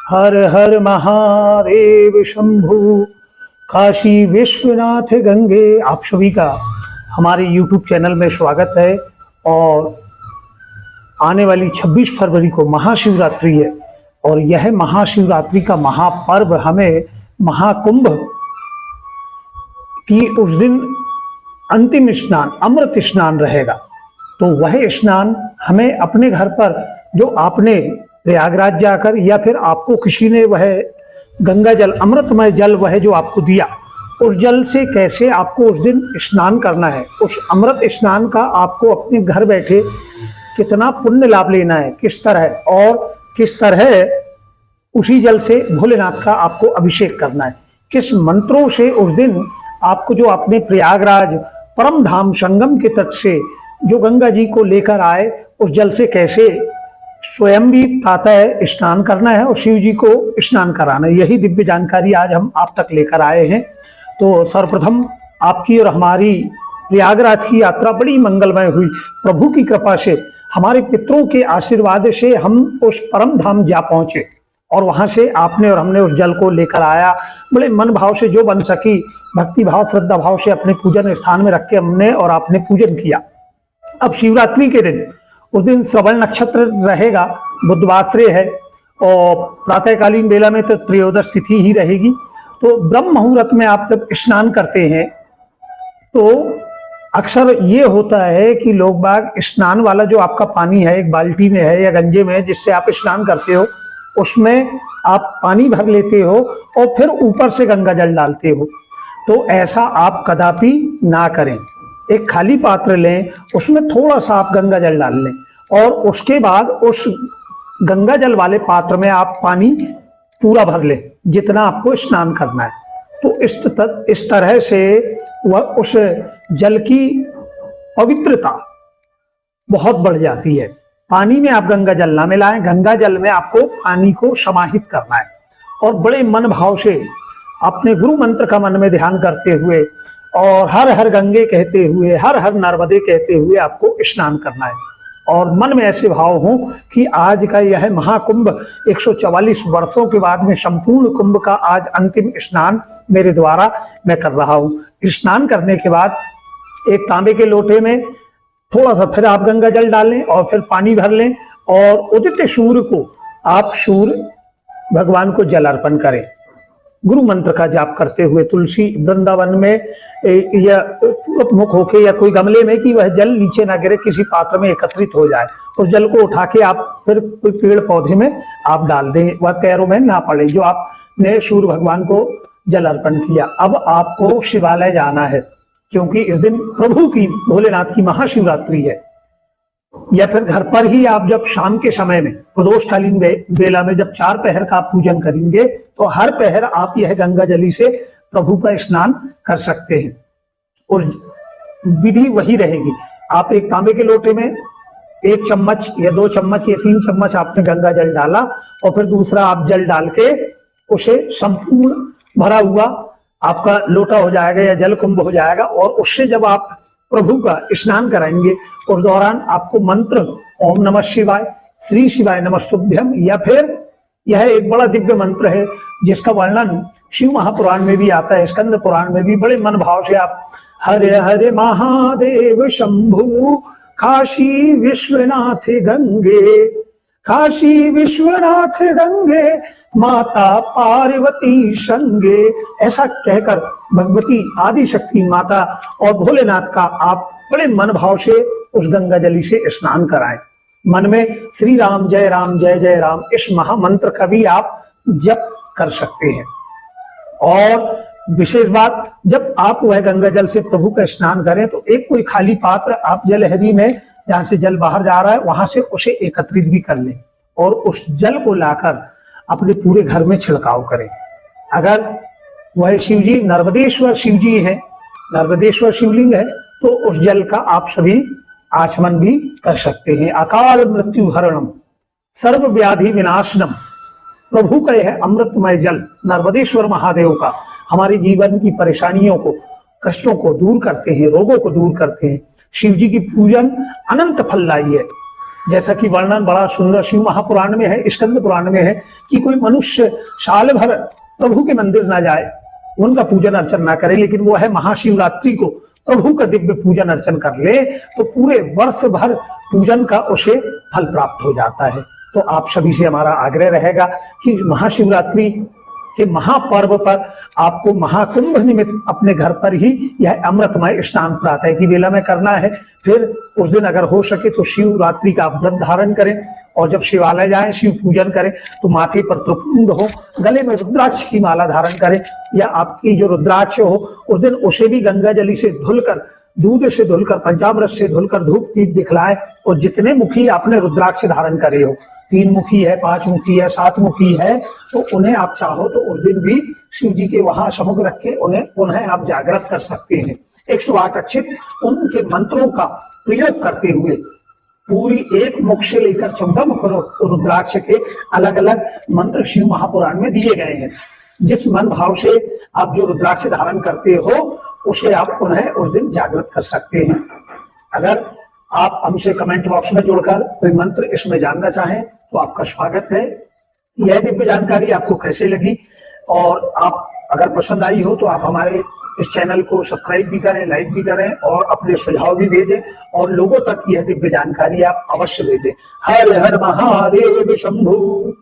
हर हर महादेव शंभु काशी विश्वनाथ गंगे। आप सभी का हमारे YouTube चैनल में स्वागत है। और आने वाली 26 फरवरी को महाशिवरात्रि है और यह महाशिवरात्रि का महापर्व हमें महाकुंभ की उस दिन अंतिम स्नान अमृत स्नान रहेगा। तो वह स्नान हमें अपने घर पर जो आपने प्रयागराज जाकर या फिर आपको किसी ने वह गंगा जल अमृतमय जल वह जो आपको दिया, उस जल से कैसे आपको उस दिन स्नान करना है, उस अमृत स्नान का आपको अपने घर बैठे कितना पुण्य लाभ लेना है, किस तरह और किस तरह उसी जल से भोलेनाथ का आपको अभिषेक करना है, किस मंत्रों से उस दिन आपको जो आपने प्रयागराज परम धाम संगम के तट से जो गंगा जी को लेकर आए, उस जल से कैसे स्वयं भी प्रातः स्नान करना है और शिव जी को स्नान कराना है। यही दिव्य जानकारी आज हम आप तक लेकर आए हैं। तो सर्वप्रथम आपकी और हमारी प्रयागराज की यात्रा बड़ी मंगलमय हुई। प्रभु की कृपा से हमारे पितरों के आशीर्वाद से हम उस परम धाम जा पहुंचे और वहां से आपने और हमने उस जल को लेकर आया। बड़े मन भाव से जो बन सकी भक्ति भाव श्रद्धा भाव से अपने पूजन स्थान में रख के हमने और आपने पूजन किया। अब शिवरात्रि के दिन उस दिन श्रवण नक्षत्र रहेगा, बुधवासरे है और प्रातःकालीन बेला में तो त्रयोदश तिथि ही रहेगी। तो ब्रह्म मुहूर्त में आप जब स्नान करते हैं तो अक्सर ये होता है कि लोग बाग स्नान वाला जो आपका पानी है एक बाल्टी में है या गंजे में है जिससे आप स्नान करते हो, उसमें आप पानी भर लेते हो और फिर ऊपर से गंगा जल डालते हो। तो ऐसा आप कदापि ना करें। एक खाली पात्र लें, उसमें थोड़ा सा आप गंगा जल डाल लें और उसके बाद उस गंगा जल वाले पात्र में आप पानी पूरा भर लें जितना आपको स्नान करना है। तो इस तरह से वह उस जल की पवित्रता बहुत बढ़ जाती है। पानी में आप गंगा जल ना मिलाएं, गंगा जल में आपको पानी को समाहित करना है और बड़े मन भाव से अपने गुरु मंत्र का मन में ध्यान करते हुए और हर हर गंगे कहते हुए हर हर नर्मदे कहते हुए आपको स्नान करना है। और मन में ऐसे भाव हों कि आज का यह महाकुंभ 144 वर्षों के बाद में संपूर्ण कुंभ का आज अंतिम स्नान मेरे द्वारा मैं कर रहा हूं। स्नान करने के बाद एक तांबे के लोटे में थोड़ा सा फिर आप गंगा जल डालें और फिर पानी भर लें और उदित सूर्य को आप सूर्य भगवान को जल अर्पण करें। गुरु मंत्र का जाप करते हुए तुलसी वृंदावन में या मुख होके या कोई गमले में कि वह जल नीचे ना गिरे, किसी पात्र में एकत्रित हो जाए। उस जल को उठा के आप फिर कोई पेड़ पौधे में आप डाल दें, वह पैरों में ना पड़े जो आपने सूर्य भगवान को जल अर्पण किया। अब आपको शिवालय जाना है क्योंकि इस दिन प्रभु की भोलेनाथ की महाशिवरात्रि है। या फिर घर पर ही आप जब शाम के समय में प्रदोषकालीन बेला में जब 4 पहर का आप पूजन करेंगे तो हर पहर आप यह गंगा जली से प्रभु का स्नान कर सकते हैं। और विधि वही रहेगी। आप एक तांबे के लोटे में 1 चम्मच या 2 चम्मच या 3 चम्मच आपने गंगा जल डाला और फिर दूसरा आप जल डाल के उसे संपूर्ण भरा हुआ आपका लोटा हो जाएगा या जल कुंभ हो जाएगा। और उससे जब आप प्रभु का स्नान कराएंगे उस दौरान आपको मंत्र ओम नमः शिवाय, श्री शिवाय नमस्तुभ्यम, या फिर यह एक बड़ा दिव्य मंत्र है जिसका वर्णन शिव महापुराण में भी आता है, स्कंद पुराण में भी। बड़े मन भाव से आप हरे हरे महादेव शंभु काशी विश्वनाथ गंगे, काशी विश्वनाथ गंगे माता पार्वती संगे, ऐसा कहकर भगवती आदि शक्ति माता और भोलेनाथ का आप बड़े मन भाव से उस गंगा जली से स्नान कराएं। मन में श्री राम जय जय राम इस महामंत्र का भी आप जप कर सकते हैं। और विशेष बात, जब आप वह गंगा जल से प्रभु का स्नान करें तो एक कोई खाली पात्र आप जलहरी में जहां से जल बाहर जा रहा है वहां से उसे एकत्रित भी कर लें और उस जल को लाकर अपने पूरे घर में छिड़काव करें। अगर वह शिव जी नर्मदेश्वर शिव जी है, नर्मदेश्वर शिवलिंग है, तो उस जल का आप सभी आचमन भी कर सकते हैं। अकाल मृत्यु हरणम सर्व व्याधि विनाशनम, प्रभु का यह अमृतमय जल नर्मदेश्वर महादेव का हमारे जीवन की परेशानियों को कष्टों को दूर करते हैं, रोगों को दूर करते हैं। शिव जी की पूजन अनंत फलदायी है। जैसा कि वर्णन बड़ा सुंदर शिव महापुराण में है, स्कंद पुराण में है कि कोई मनुष्य साल भर प्रभु के मंदिर ना जाए, उनका पूजन अर्चन ना करे, लेकिन वो है महाशिवरात्रि को प्रभु का दिव्य पूजन अर्चन कर ले तो पूरे वर्ष भर पूजन का उसे फल प्राप्त हो जाता है। तो आप सभी से हमारा आग्रह रहेगा कि महाशिवरात्रि के महापर्व पर आपको महाकुंभ निमित्त अपने घर पर ही यह अमृतमय स्नान प्रातः की वेला में करना है। फिर उस दिन अगर हो सके तो शिवरात्रि का व्रत धारण करें और जब शिवालय जाएं शिव पूजन करें तो माथे पर त्रिपुंड हो, गले में रुद्राक्ष की माला धारण करें, या आपकी जो रुद्राक्ष हो उस दिन उसे भी गंगा जली से धुलकर, दूध से धुलकर, पंचामृत से धुलकर धूप दीप दिखलाए। और जितने मुखी आपने रुद्राक्ष धारण करे हो, 3 मुखी है, 5 मुखी है, 7 मुखी है, तो उन्हें आप चाहो तो उस दिन भी शिव जी के वहां समुख रख के उन्हें आप जागृत कर सकते हैं। 108 अक्षित उनके मंत्रों का प्रयोग करते हुए पूरी एक मुख से लेकर 14 मुख रुद्राक्ष के अलग अलग मंत्र शिव महापुराण में दिए गए हैं। जिस मन भाव से आप जो रुद्राक्ष धारण करते हो उसे आप उन्हें उस दिन जागृत कर सकते हैं। अगर आप हमसे कमेंट बॉक्स में जुड़कर कोई मंत्र इसमें जानना चाहें तो आपका स्वागत है। यह दिव्य जानकारी आपको कैसे लगी और आप अगर पसंद आई हो तो आप हमारे इस चैनल को सब्सक्राइब भी करें, लाइक भी करें और अपने सुझाव भी भेजें और लोगों तक यह दिव्य जानकारी आप अवश्य भेजें। हर हर महादेव शंभु।